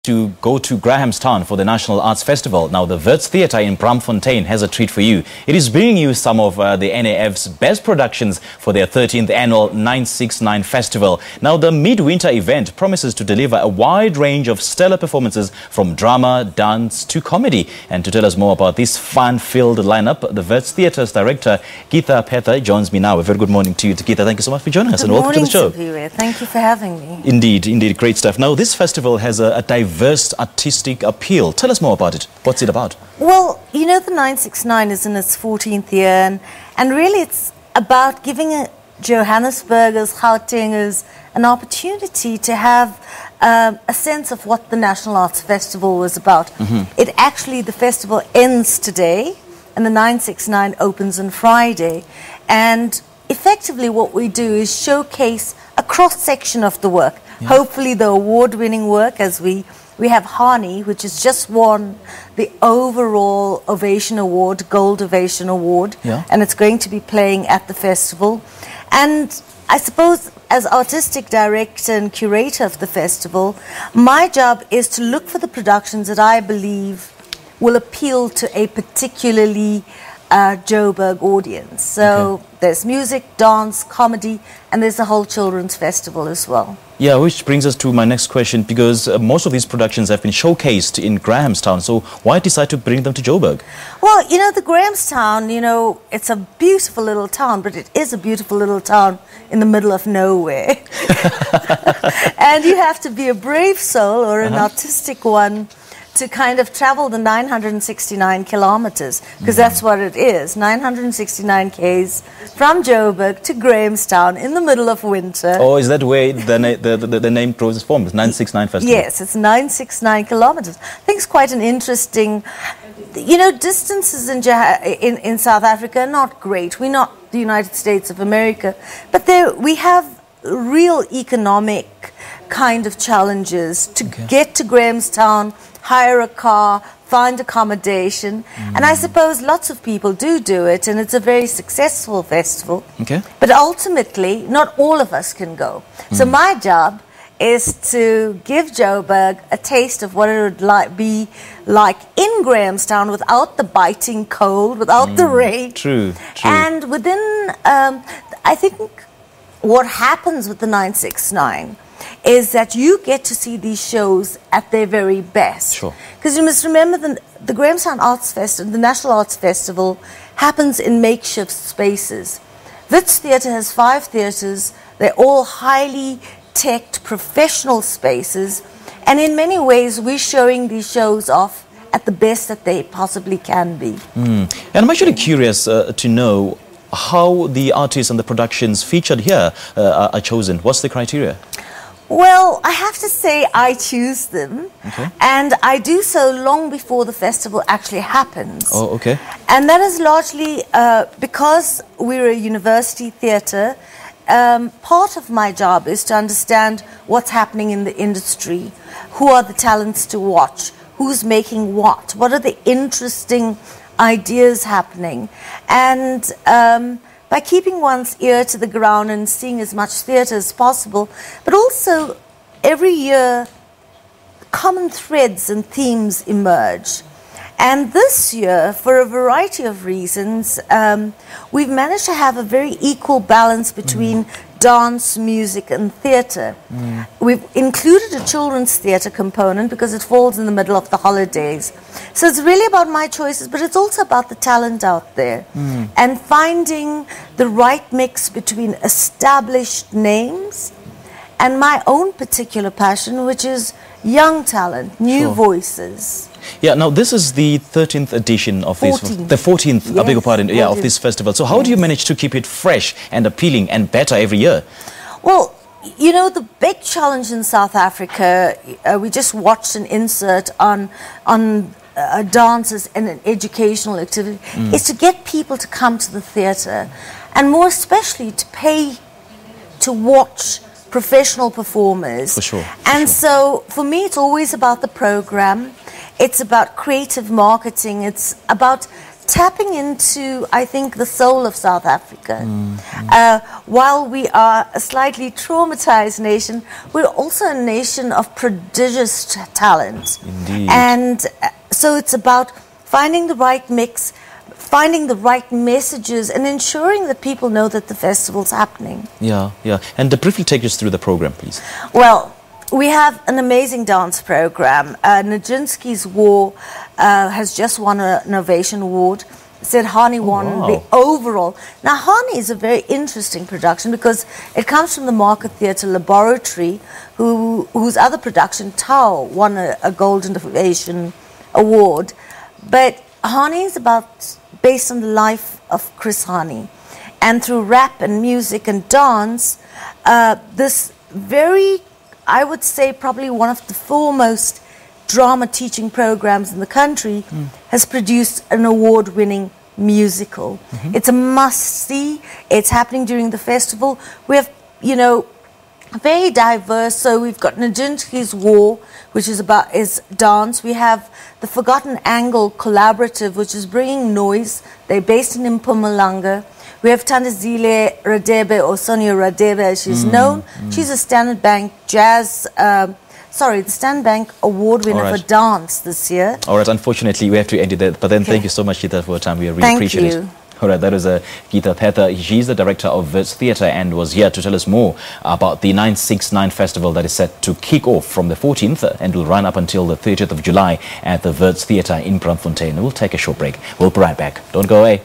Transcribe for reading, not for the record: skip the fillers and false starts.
To go to Grahamstown for the National Arts Festival. Now, the Wits Theatre in Braamfontein has a treat for you. It is bringing you some of the NAF's best productions for their 13th annual 969 Festival. Now, the midwinter event promises to deliver a wide range of stellar performances from drama, dance to comedy. And to tell us more about this fun-filled lineup, the Wits Theatre's director, Gita Pather, joins me now. A very good morning to you, Gita. Thank you so much for joining us and welcome to the show. Good morning, Thank you for having me. Indeed, great stuff. Now, this festival has a diverse artistic appeal. Tell us more about it. What's it about? Well, you know, the 969 is in its 14th year, and really it's about giving Johannesburgers, Gautengers, an opportunity to have a sense of what the National Arts Festival was about. The festival ends today, and the 969 opens on Friday. And effectively what we do is showcase a cross-section of the work. Hopefully the award-winning work, as we have Hani, which has just won the overall Ovation Award, Gold Ovation Award, and it's going to be playing at the festival. And I suppose as artistic director and curator of the festival, my job is to look for the productions that I believe will appeal to a particularly Joburg audience. So there's music, dance, comedy, and there's a whole children's festival as well. Yeah, which brings us to my next question, because most of these productions have been showcased in Grahamstown. So why decide to bring them to Joburg? Well, you know, the Grahamstown, you know, it's a beautiful little town, but it is a beautiful little town in the middle of nowhere. And you have to be a brave soul or an artistic one to kind of travel the 969 kilometers, because that's what it is, 969 k's from Joburg to Grahamstown in the middle of winter. Oh, is that where the name grows from, 969 Festival? Yes, it's 969 kilometers. I think it's quite an interesting, you know, distances in South Africa are not great. We're not the United States of America, but we have real economic kind of challenges to get to Grahamstown, hire a car, find accommodation, and I suppose lots of people do it, and it's a very successful festival. But ultimately, not all of us can go. So my job is to give Joburg a taste of what it would be like in Grahamstown without the biting cold, without the rain. True. And within, I think what happens with the 969 is that you get to see these shows at their very best. Because you must remember the Grahamstown Arts Festival, the National Arts Festival, happens in makeshift spaces. Wits Theatre has 5 theatres. They're all highly teched, professional spaces. And in many ways, we're showing these shows off at the best that they possibly can be. And I'm actually curious to know how the artists and the productions featured here are chosen. What's the criteria? Well, I have to say I choose them, and I do so long before the festival actually happens. And that is largely because we're a university theatre. Part of my job is to understand what's happening in the industry, who are the talents to watch, who's making what are the interesting ideas happening, and by keeping one's ear to the ground and seeing as much theatre as possible, but also every year common threads and themes emerge. And this year, for a variety of reasons, we've managed to have a very equal balance between dance, music and theatre. We've included a children's theatre component because it falls in the middle of the holidays. So it's really about my choices, but it's also about the talent out there and finding the right mix between established names and my own particular passion, which is young talent, new voices. Yeah, now this is the 13th edition of this, the 14th, I beg your pardon, of this festival. So how do you manage to keep it fresh and appealing and better every year? Well, you know, the big challenge in South Africa, we just watched an insert on dances and an educational activity, is to get people to come to the theatre, and more especially to pay to watch professional performers. So for me, it's always about the program. It's about creative marketing. It's about tapping into, I think, the soul of South Africa. While we are a slightly traumatized nation, we're also a nation of prodigious talent. Indeed. And so it's about finding the right mix, finding the right messages, and ensuring that people know that the festival's happening. Yeah, yeah. And briefly take us through the program, please. Well, we have an amazing dance program. Nijinsky's War has just won an Innovation Award. Sid Hani won the overall. Now, Hani is a very interesting production because it comes from the Market Theatre Laboratory, whose other production, Tao, won a Gold Innovation Award. But Hani is based on the life of Chris Hani. And through rap and music and dance, this very, I would say probably one of the foremost drama teaching programs in the country has produced an award-winning musical. It's a must-see. It's happening during the festival. We have, you know, very diverse. So we've got Nijinsky's War, which is dance. We have the Forgotten Angle Collaborative, which is bringing noise. They're based in Mpumalanga. We have Thandazile Radebe, or Sonia Radebe as she's known. She's a Standard Bank Jazz, the Standard Bank Award winner for dance this year. All right, unfortunately we have to end it there, but then thank you so much, Gita, for your time. We really appreciate it. All right, that was Gita Pather. She's the director of Wits Theatre and was here to tell us more about the 969 festival that is set to kick off from the 14th and will run up until the 30th of July at the Wits Theatre in Braamfontein. We'll take a short break. We'll be right back. Don't go away.